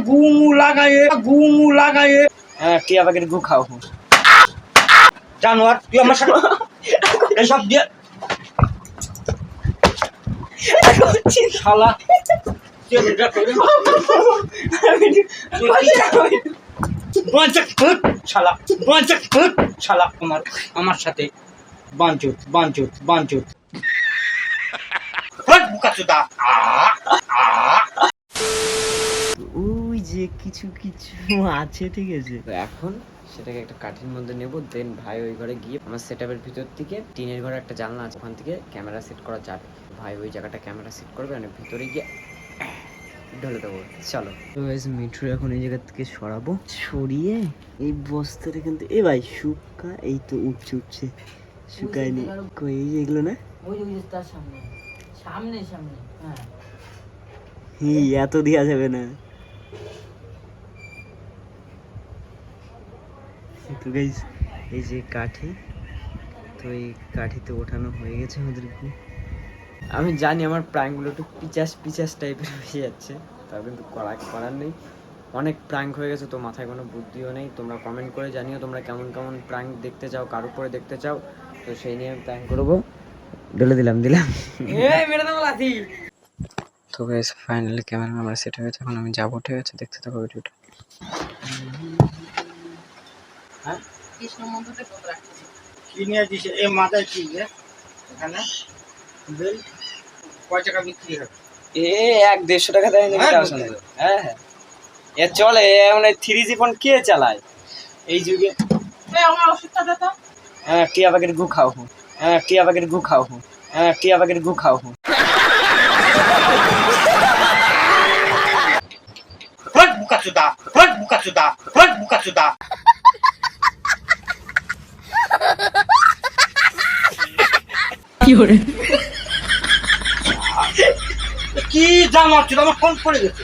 ঘুমু লাগায়ে হ্যাঁ টিয়া পাখির গু খাও জানোয়ার তুই আমার সাথে এইসব দিয়ে শালা শালা আমার সাথে বাঞ্চুত ওই যে কিছু কিছু আছে, ঠিক আছে। তো এখন সেটাকে একটা কাঠির মধ্যে নেব, দেন ভাই ওই ঘরে গিয়ে আমার সেটআপের ভিতর থেকে টিনের ঘরে একটা জানলা আছে, ওখান থেকে ক্যামেরা সেট করা যাবে। ভাই ওই জায়গাটা ক্যামেরা সেট করবে, মানে ভিতরে গিয়ে ঢলে দেবো। চলো মিঠু এখন এই জায়গা থেকে সরাবো, সরিয়ে এই বস্তাটা কিন্তু এ ভাই শুকা, এই তো উঠছে শুকায়নি কই এগুলো না, ওই যে তার সামনে সামনে সামনে হ্যাঁ এত দেওয়া যাবে না। তো গাইস এই যে কাঠি, তো এই কাঠিতে ওঠানো হয়ে গেছে আমাদেরকে। আমি জানি আমার প্র্যাঙ্কগুলো একটু পিচাস টাইপের হয়ে যাচ্ছে, তাও কিন্তু করার নেই। অনেক প্র্যাঙ্ক হয়ে গেছে, তো মাথায় কোনো বুদ্ধিও নেই। তোমরা কমেন্ট করে জানিও তোমরা কেমন কেমন প্র্যাঙ্ক দেখতে চাও, কার উপরে দেখতে চাও, তো সেই নিয়ে আমি প্র্যাঙ্ক করবো। ঢেলে দিলাম তো গাইস ফাইনালি ক্যামেরা আমার সেট হয়ে গেছে, এখন আমি যাবো, ঠিক আছে। দেখতে থাকো ভিডিওটা। হ্যাঁ কৃষ্ণ মন্দিরে ফোন রাখছি কি নিয়ে দিছে এই মাথায় কি রে এখানে বেল কয় টাকা বিক্রি হবে? 100-150 টাকা দেয় নাকি তার সঙ্গে? হ্যাঁ হ্যাঁ এ চলে, মানে 3G ফোন কে চালায় এই যুগে? আমার ওষুধটা দে তো। হ্যাঁ টিয়া পাখির গু খাও, হ্যাঁ টিয়া পাখির গু খাও, হ্যাঁ টিয়া পাখির গু খাও। বুকাচুদা কি জানো আমার ফোন পড়ে গেছে।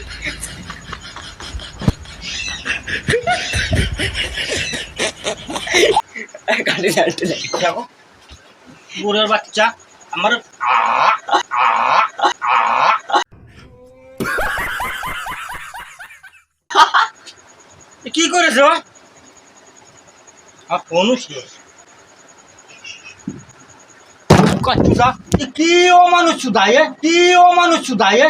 বুড়োর বাচ্চা আমার কি করেছো? ফোনও শেষ। কি অমানুষ চুদায়ে, কি অমানুষ চুদায়ে।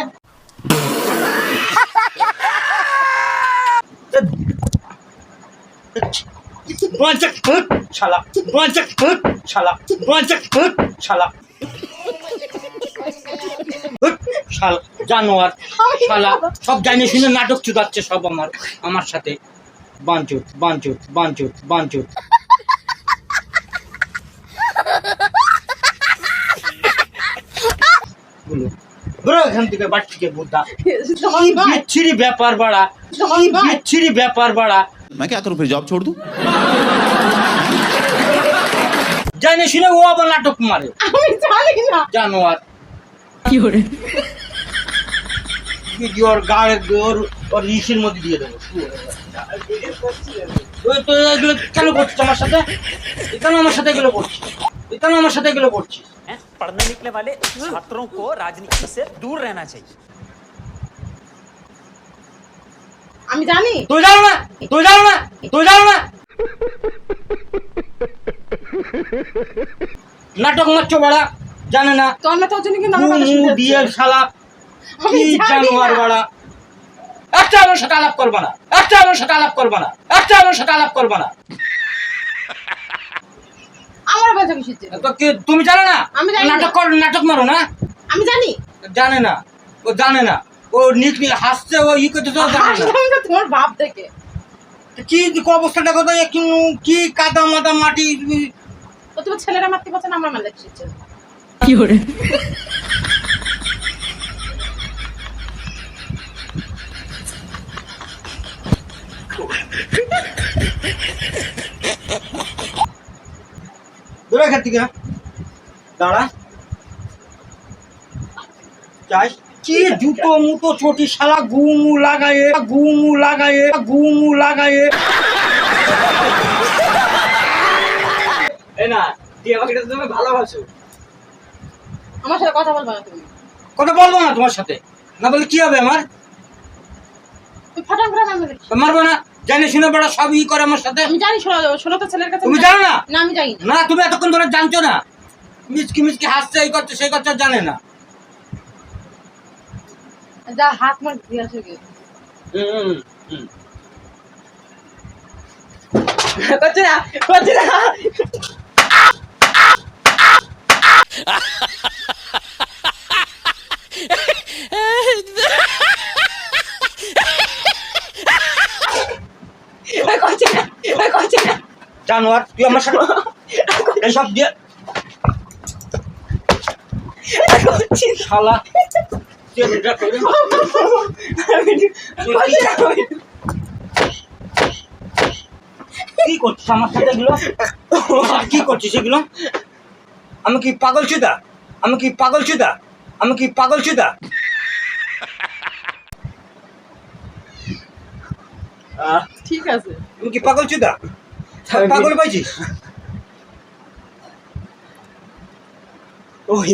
জানোয়ার শালা সব জানি শুনে নাটক চুদাচ্ছে সব আমার সাথে বাঞ্চুত এখান থেকে বাড়ি থেকে বুদ্ধা বিচ্ছিরি ব্যাপার বাড়া, বিচ্ছিরি ব্যাপার বাড়া। मैं क्या करूं फिर जॉब छोड़ दूं? জানি শুনে ও আবার নাটক মারে। আমি জানি না জানোয়ার কি করে কি ওর গায়ে ওর ইসের মধ্যে দিয়ে দেবো। তো এগুলো কেন করছিস আমার সাথে? কেন আমার সাথে এগুলো করছিস? কেন আমার সাথে এগুলো করছিস? पढ़ने निकले वाले छात्रों को राजनीति से दूर रहना चाहिए। আমি জানি তুই জানো না নাটক মারছো বাড়া, জানে না তোর না তোর জন্য কিন্তু আমার কথা শুনতে হচ্ছে। দিয়ে শালা কি জানোয়ার বাড়া। একটা আমার সাথে আলাপ করবা না, আমার কথা কি শিখছে? তো তুমি জানো না আমি জানি না। নাটক মারো না, আমি জানি জানে না ও নিকলি হাসছে, ও ই করতে জানে না। হাসলাম না তোমার বাপ থেকে। কি অবস্থাটা কত কি কাদা মাদা মাটি। ও তোমার ছেলেরা মারতে পারছে না, আমার মারলে শিখছে। দূরে এখান থেকে দাঁড়া যাস। কি জুতো মুতো ছোটি শালা ঘুমু লাগায়ে না টিয়া পাখিটা তুমি ভালোবাসো, আমার সাথে কথা বলবা না তুমি। কথা বলবো না তোমার সাথে, না বলে কি হবে আমার? তুই ফটাং করে মারবি। মারবো না, জানি শুনে বড় সব ই করে আমার সাথে। আমি জানি ষোলো তো ছেলের কাছে। তুমি জানো না? না আমি জানি না, তুমি এতক্ষণ ধরে জানছো না, মিচকি মিচকি হাসছে, এই করছে সেই করছে, জানে না। যা হাত মার দিয়ে আসে গে। করছে না, করছে না। করছে না, করছে না। জানোয়ার, তুই আমার সাথে এইসব দিয়ে শালা চেষ্টা করে। কি করছিস আমার সাথে এগুলো? কি করছিস এগুলো? আমি কি পাগল চুদা? আমি কি পাগল চুদা? আমি কি পাগল চুদা? ঠিক আছে। তুমি কি পাগল চুদা? পাগল পাইছিস? ওই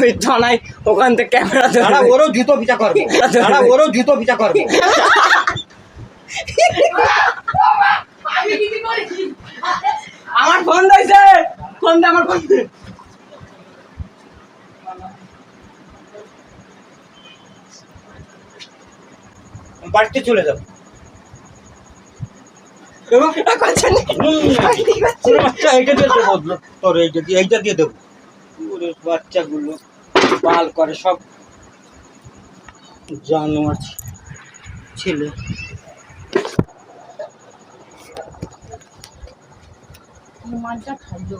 ওই থানায় ওখান থেকে ক্যামেরা দাঁড়া, ওরও জুতো পিটা করবে। দাঁড়া, ওরও জুতো পিটা করবে। আমি কি করেছি? আমার ফোন দিয়েছে, ফোন দে আমার ফোন। বাড়িতে চলে যাবো। এইটা দিয়ে দেবো তোর, এইটা দিয়ে দেবো। ওরে বাচ্চাগুলো বাল করে সব, জানোয়ার ছেলে। মারটা খাইলো।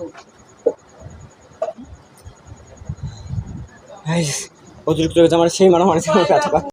অতিরিক্ত আমার সেই মানুষ